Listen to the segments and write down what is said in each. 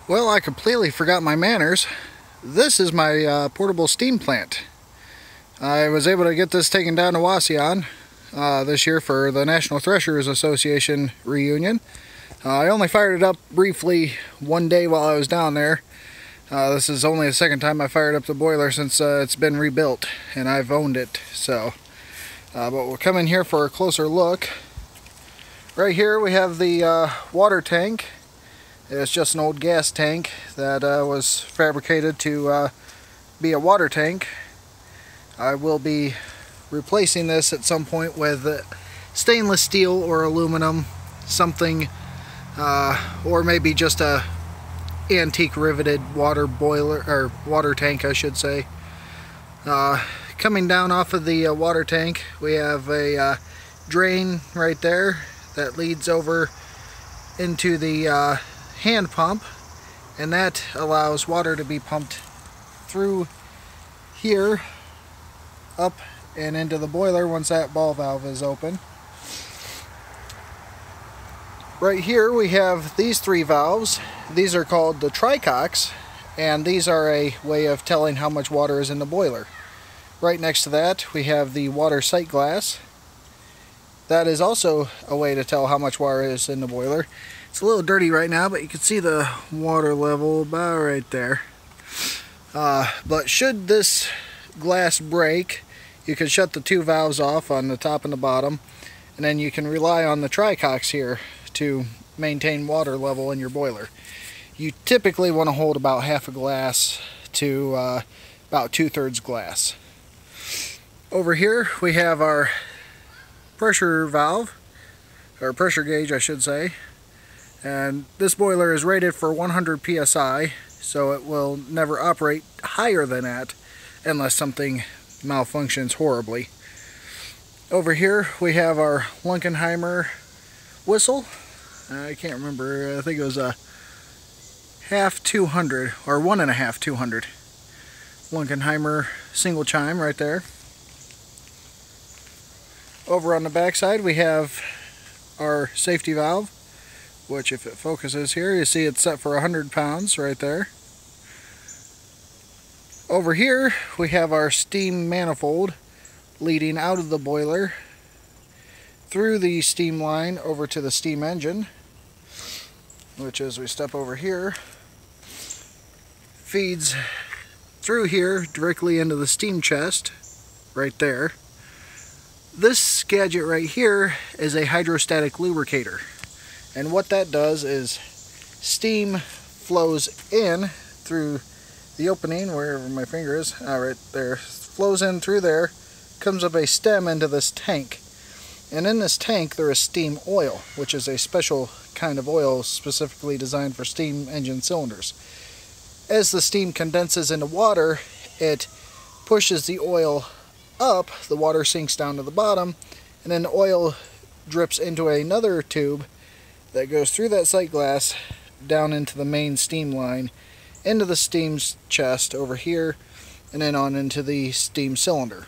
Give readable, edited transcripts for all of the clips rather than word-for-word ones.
Well, I completely forgot my manners. This is my portable steam plant. I was able to get this taken down to Wasion this year for the National Threshers Association reunion. I only fired it up briefly one day while I was down there. This is only the second time I fired up the boiler since it's been rebuilt, and I've owned it. So, but we'll come in here for a closer look. Right here we have the water tank. It's just an old gas tank that was fabricated to be a water tank. I will be replacing this at some point with stainless steel or aluminum, something, or maybe just a antique riveted water boiler, or water tank I should say. Coming down off of the water tank, we have a drain right there that leads over into the hand pump, and that allows water to be pumped through here up and into the boiler once that ball valve is open. Right here we have these three valves. These are called the Tricox, and these are a way of telling how much water is in the boiler. Right next to that we have the water sight glass. That is also a way to tell how much water is in the boiler. It's a little dirty right now, but you can see the water level about right there. But should this glass break, you can shut the two valves off on the top and the bottom, and then you can rely on the Tricox here to maintain water level in your boiler. You typically want to hold about half a glass to about 2/3 glass. Over here we have our pressure valve, or pressure gauge I should say, and this boiler is rated for 100 psi, so it will never operate higher than that unless something malfunctions horribly. Over here we have our Lunkenheimer whistle. I can't remember, I think it was a 1/2 200 or 1.5 200 Lunkenheimer single chime right there. Over on the back side we have our safety valve, which if it focuses here, you see it's set for 100 pounds right there. Over here we have our steam manifold leading out of the boiler through the steam line over to the steam engine, which, as we step over here, feeds through here directly into the steam chest right there. This gadget right here is a hydrostatic lubricator, and what that does is steam flows in through the opening wherever my finger is, right there, flows in through there, comes up a stem into this tank, and in this tank there is steam oil, which is a special kind of oil specifically designed for steam engine cylinders. As the steam condenses into water, it pushes the oil up, the water sinks down to the bottom, and then the oil drips into another tube that goes through that sight glass down into the main steam line, into the steam chest over here, and then on into the steam cylinder.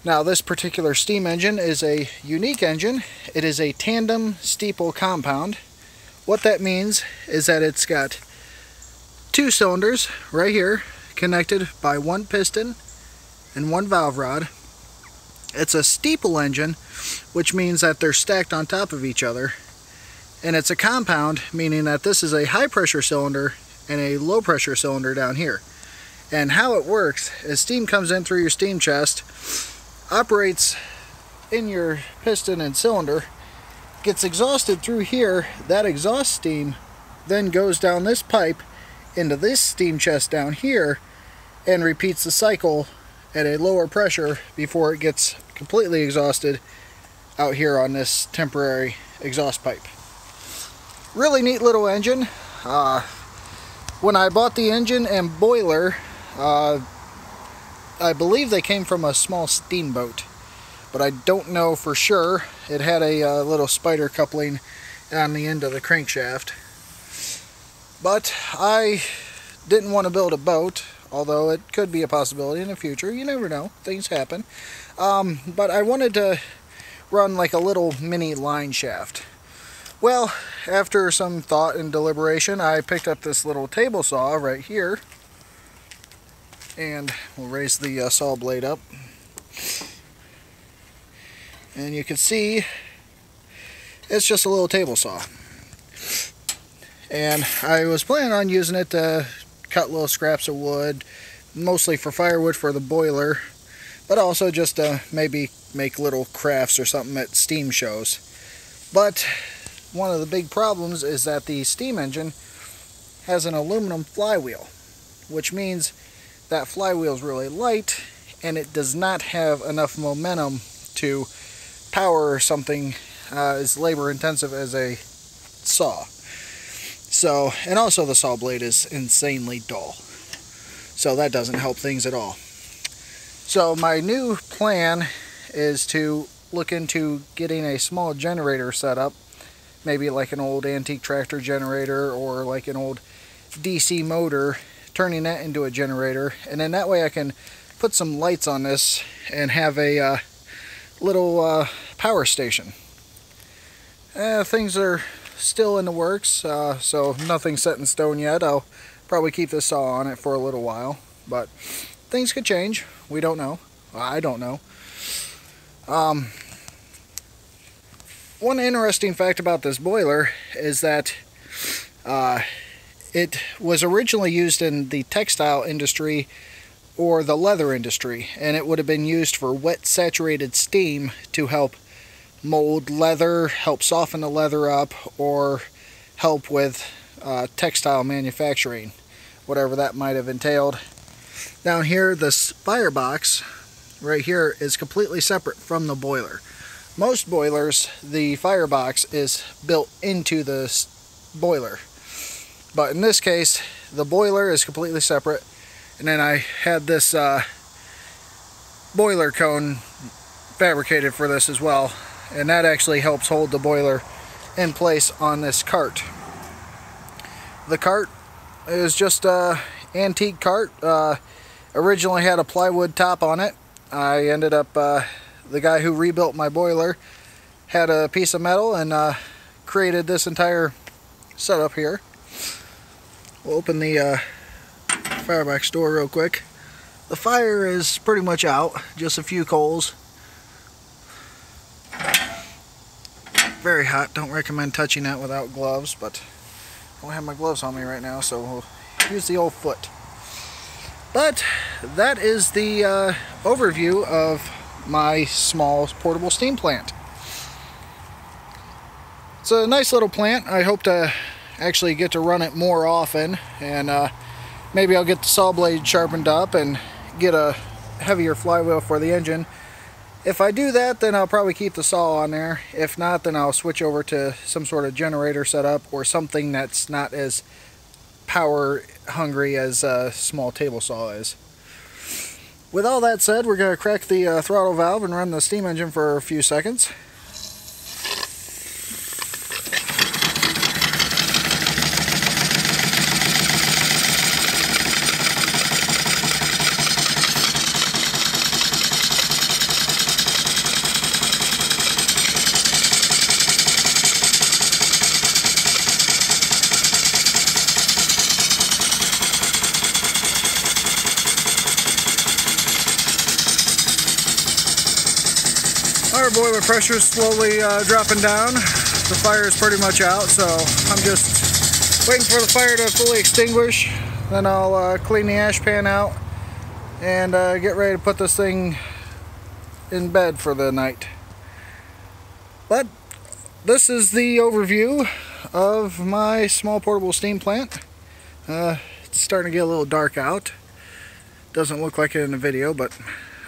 Now this particular steam engine is a unique engine. It is a tandem steeple compound. What that means is that it's got two cylinders right here connected by one piston and one valve rod. It's a steeple engine, which means that they're stacked on top of each other, and it's a compound, meaning that this is a high pressure cylinder and a low pressure cylinder down here. And how it works is steam comes in through your steam chest, operates in your piston and cylinder, gets exhausted through here. That exhaust steam then goes down this pipe into this steam chest down here and repeats the cycle at a lower pressure before it gets completely exhausted out here on this temporary exhaust pipe. Really neat little engine. When I bought the engine and boiler, I believe they came from a small steamboat, but I don't know for sure. It had a little spider coupling on the end of the crankshaft. But I didn't want to build a boat, although it could be a possibility in the future. You never know, things happen. But I wanted to run like a little mini line shaft. Well, after some thought and deliberation, I picked up this little table saw right here, and we'll raise the saw blade up, and you can see it's just a little table saw. And I was planning on using it to cut little scraps of wood, mostly for firewood for the boiler, but also just to maybe make little crafts or something at steam shows. But one of the big problems is that the steam engine has an aluminum flywheel, which means that flywheel is really light and it does not have enough momentum to power something as labor intensive as a saw. So, and also the saw blade is insanely dull, so that doesn't help things at all. So my new plan is to look into getting a small generator set up, maybe like an old antique tractor generator or like an old DC motor, turning that into a generator, and then that way I can put some lights on this and have a little power station. Things are still in the works, so nothing's set in stone yet. I'll probably keep this saw on it for a little while, but things could change. We don't know. I don't know. One interesting fact about this boiler is that it was originally used in the textile industry or the leather industry, and it would have been used for wet saturated steam to help mold leather, help soften the leather up, or help with textile manufacturing, whatever that might have entailed. Down here, this firebox right here is completely separate from the boiler. Most boilers, the firebox is built into the boiler, but in this case the boiler is completely separate, and then I had this boiler cone fabricated for this as well, and that actually helps hold the boiler in place on this cart. The cart is just an antique cart. Originally had a plywood top on it. I ended up, the guy who rebuilt my boiler had a piece of metal and created this entire setup here. We'll open the firebox door real quick. The fire is pretty much out, just a few coals. Very hot. Don't recommend touching that without gloves, but I don't have my gloves on me right now, so we'll use the old foot. But that is the overview of my small portable steam plant. It's a nice little plant. I hope to actually get to run it more often, and maybe I'll get the saw blade sharpened up and get a heavier flywheel for the engine. If I do that, then I'll probably keep the saw on there. If not, then I'll switch over to some sort of generator setup or something that's not as power hungry as a small table saw is. With all that said, we're going to crack the throttle valve and run the steam engine for a few seconds. Our boiler pressure is slowly dropping down. The fire is pretty much out, so I'm just waiting for the fire to fully extinguish. Then I'll clean the ash pan out and get ready to put this thing in bed for the night. But this is the overview of my small portable steam plant. It's starting to get a little dark out. Doesn't look like it in the video, but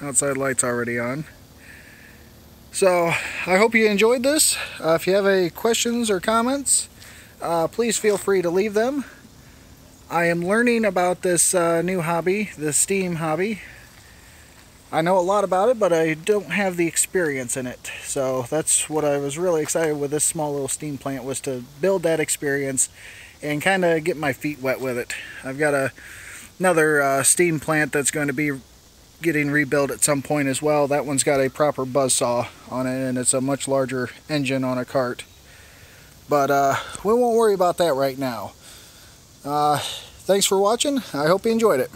outside light's already on. So I hope you enjoyed this. If you have any questions or comments, please feel free to leave them. I am learning about this new hobby, the steam hobby. I know a lot about it, but I don't have the experience in it. So that's what I was really excited with this small little steam plant, was to build that experience and kind of get my feet wet with it. I've got another steam plant that's going to be getting rebuilt at some point as well. That one's got a proper buzzsaw on it, and it's a much larger engine on a cart. But we won't worry about that right now. Thanks for watching. I hope you enjoyed it.